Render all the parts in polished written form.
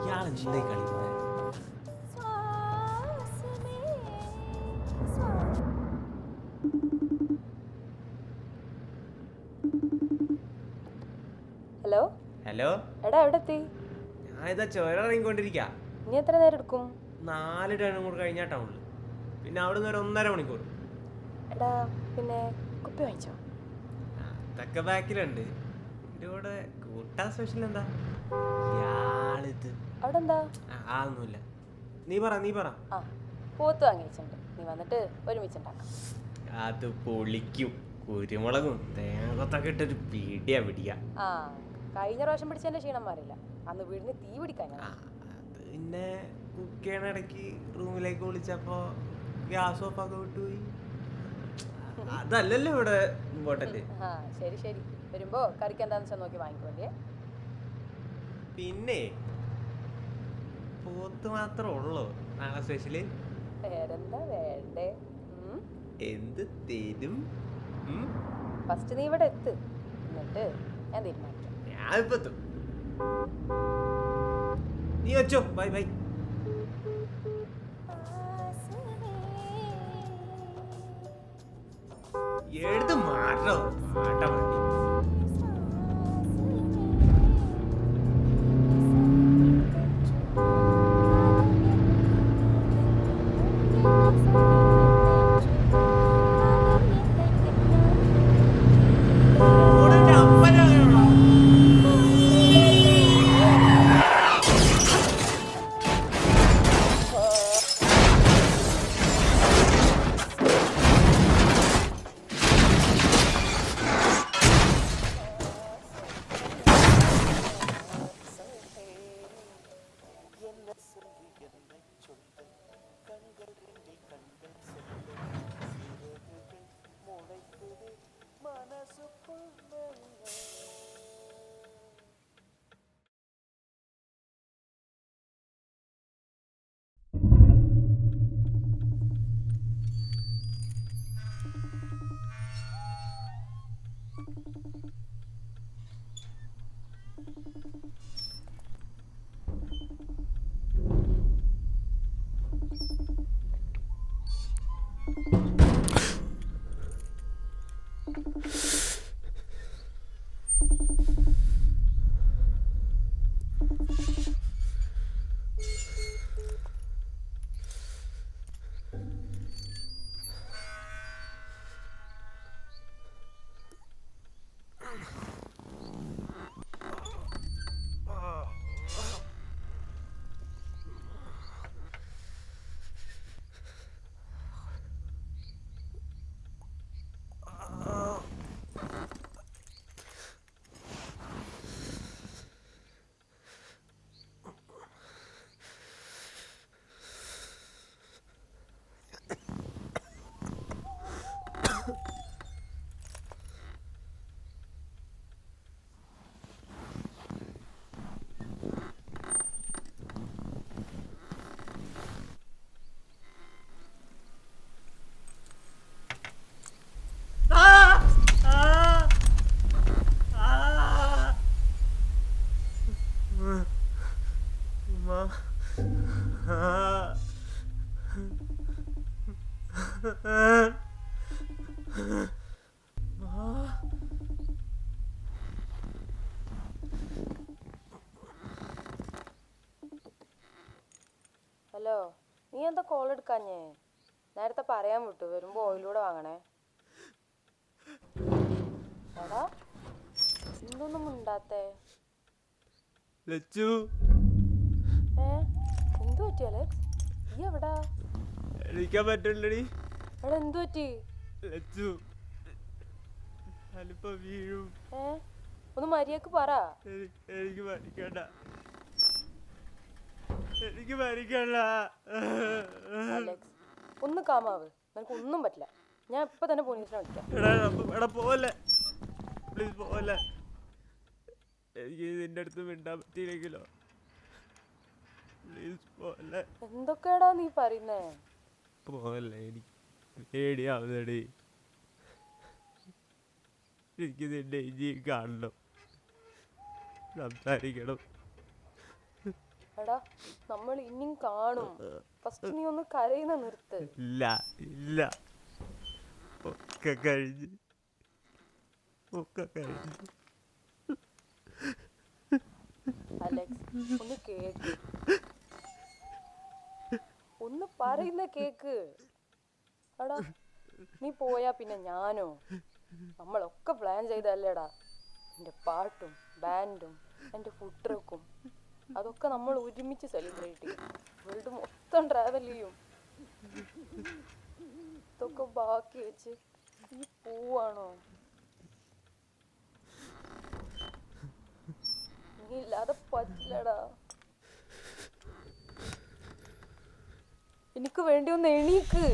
ഇയാളെന്തായി കളിക്കുന്നത്? Hello hello, എടാ എവിടെ എത്തി? ഞാൻ ഇതാ ചോരറിങ്ങിക്കൊണ്ടിരിക്കുക. ഇനി എത്ര നേരം എടുക്കും? 4 ടേണും കൂടെ കഴിഞ്ഞാൽ ടൗണിൽ, പിന്നെ അവിടെ നിന്ന് ഒരു 1.5 മണിക്കൂർ. എടാ പിന്നെ കുപ്പി വാങ്ങിച്ചോ? അതൊക്കെ ബാക്കിലുണ്ട്. എൻ്റെ കൂടെ കൂട്ടാ സ്പെഷ്യൽ എന്താ? ഇയാളിത് അവിടെ എന്താ? ഒന്നുമില്ല. നീ പറ. ആ പോത്ത് വാങ്ങി വെച്ചിട്ടുണ്ട്, നീ വന്നിട്ട് ഒരുമിച്ചുണ്ടാക്കാം. അത് പൊളിക്കും. കുരുമുളകും തേങ്ങത്തൊക്കെ ഇട്ടൊരു പിടിയാ. ആ കഴിഞ്ഞ പ്രാവശ്യം പിടിച്ചതിന്റെ ക്ഷീണം മാറില്ല, അന്ന് വീടിന് തീ പിടിക്കാൻ. അത് പിന്നെ കുക്ക് ചെയ്യണ ഇടയ്ക്ക് റൂമിലേക്ക് വിളിച്ചപ്പോ ഗ്യാസ് ഓഫ് ആക്കി വിട്ടുപോയി. അതല്ലല്ലോ ഇവിടെ ഇമ്പോർട്ടന്റ്. ആ ശരി വരുമ്പോ കറിക്ക് എന്താന്ന് വെച്ചാൽ നോക്കി വാങ്ങിക്കോണ്ടേ. പിന്നെ പോത്ത് മാത്രമേ ഉള്ളൂ നാളെ സ്പെഷ്യല്? വേറെന്താ വേണ്ടേ? എന്ത് തരും? ഫസ്റ്റ് നീ ഇവിടെ എത്ത്, എന്നിട്ട് ഞാൻ തീരുമാനിക്കാം. ഞാനിപ്പോ എത്തും. നീ വെച്ചോ. ബൈ. എടുത്ത് മാറ്റോ മാട്ടാ മതി. ഹലോ, നീ എന്താ കോൾ എടുക്കാഞ്ഞേ? നേരത്തെ പറയാൻ വിട്ടു, വരുമ്പോ ഓയിലൂടെ വാങ്ങണേ. എടാ എന്തൊന്നും ഉണ്ടാത്തേ? എന്തു പറ്റി അലക്സ്? നീ എവിടാ? എണീക്കാൻ പറ്റില്ലടി. എടാ എന്തു പറ്റി? വീഴും. ഒന്ന് മര്യാദക്ക് പറ. എനിക്ക് മരിക്കണ്ട. അലക്സ് ഒന്ന് കാമാവ്, നിനക്ക് ഒന്നും പറ്റില്ല. ഞാൻ ഇപ്പൊ തന്നെ പോലീസിനെ വിളിക്കാം. പോവല്ലേ പ്ലീസ്, പോവല്ലേ. എനിക്ക് നിന്റെ അടുത്ത് മിണ്ടാൻ പറ്റിയില്ലെങ്കിലോ? പ്ലീസ് പോവല്ലേ. എന്തൊക്കെയാടാ നീ പറയുന്നേ? പോവല്ലേ, എനിക്ക് പേടിയാവുന്നടി. എനിക്ക് നിന്നെ ഇനിയും കാണണം, സംസാരിക്കണം. എടാ നമ്മൾ ഇനിയും കാണും. ഫസ്റ്റ് നീ ഒന്ന് കരയുന്ന നിർത്ത്. ഇല്ല ഇല്ല, ഒക്കെ കഴിഞ്ഞ്. അലക്സ് ഒന്ന് കേക്ക്, ഒന്ന് പറയുന്ന കേക്ക്. എടാ നീ പോയാ പിന്നെ ഞാനോ? നമ്മളൊക്കെ പ്ലാൻ ചെയ്തല്ലേടാ. എൻ്റെ പാട്ടും ബാൻഡും എൻ്റെ ഫുഡ് ട്രക്കും അതൊക്കെ നമ്മൾ ഒരുമിച്ച് സെലിബ്രേറ്റ് ചെയ്യും. വേൾഡ് മൊത്തം ട്രാവൽ ചെയ്യും. ഇതൊക്കെ ബാക്കി വെച്ച് നീ പോവാണോ? നീ ഇല്ലാതെ പറ്റില്ലടാ. എനിക്ക് വേണ്ടി ഒന്ന് എണീക്ക്.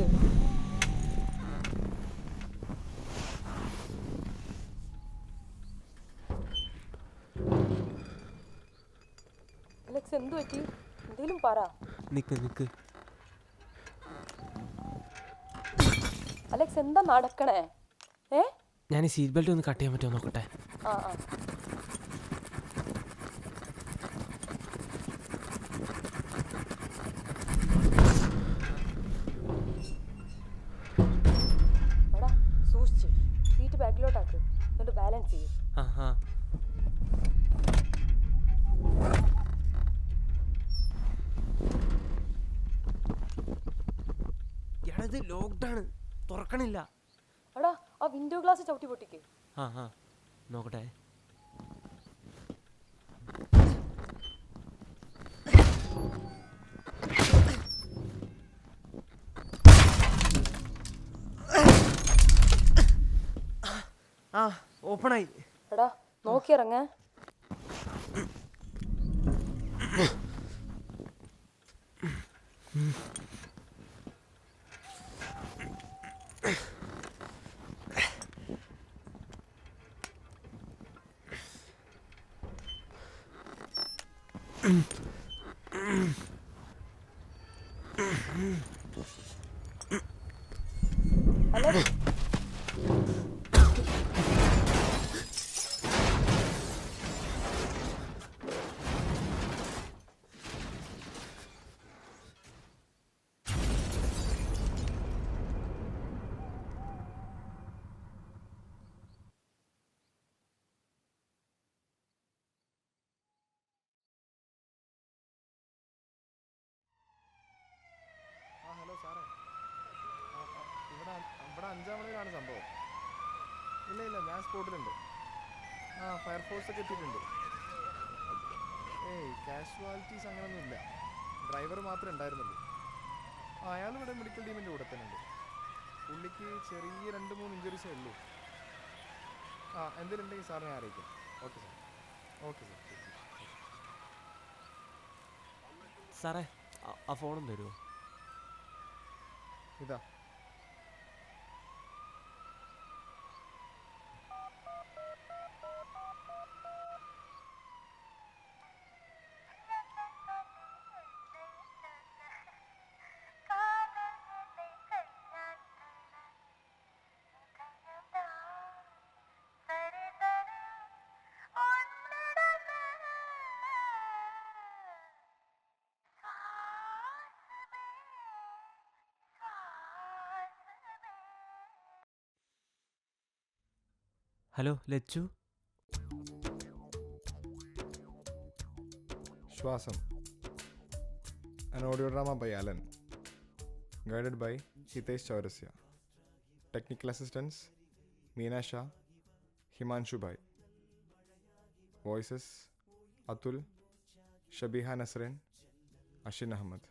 അലക്സ് എന്തു പറ്റി? എന്തേലും പറ. നിക്ക്. അലക്സ് എന്താ നടക്കണേ? ഞാൻ ഈ സീറ്റ് ബെൽറ്റ് ഒന്ന് കട്ട് ചെയ്യാൻ പറ്റുമോ നോക്കട്ടെ. ആ എടാ സൂക്ഷിച്ച് സീറ്റ് ബാക്കിലോട്ടാക്ക്, എന്നിട്ട് ബാലൻസ് ചെയ്യും. ഇത് ലോക്ക്ഡൗൺ, തുറക്കണില്ല. എടാ ആ വിൻഡോ ഗ്ലാസ് ചവിട്ടി പൊട്ടിക്ക്. നോക്കട്ടെ. ഓപ്പണായി. എടാ നോക്കിയിറങ്ങ. അലക്സ് ഹലോ സാറേ, ഇവിടെ 5-ാം മണിയിലാണ് സംഭവം. ഇല്ല ഞാൻ സ്പോട്ടിലുണ്ട്. ഫയർഫോഴ്സൊക്കെ എത്തിയിട്ടുണ്ട്. കാഷ്വാലിറ്റീസ് അങ്ങനെയൊന്നും ഇല്ല. ഡ്രൈവർ മാത്രമേ ഉണ്ടായിരുന്നുള്ളൂ. അയാൾ ഇവിടെ മെഡിക്കൽ ടീമിൻ്റെ കൂടെ തന്നെ ഉണ്ട്. പുള്ളിക്ക് ചെറിയ 2-3 ഇഞ്ചുറീസേ ഉള്ളൂ. എന്തെങ്കിലും ഉണ്ടെങ്കിൽ സാറിനെ അറിയിക്കാം. Okay sir. സാറേ ആ ഫോണും തരുമോ? ഇതാ. ഹലോ ലച്ചു. ശ്വാസം, an audio drama by Alan, guided by Hitesh Chaurasya. Technical assistants Meena Shah, Himanshu Bhai. Voices Atul, Shabiha Nasrin, Ashin Ahmad.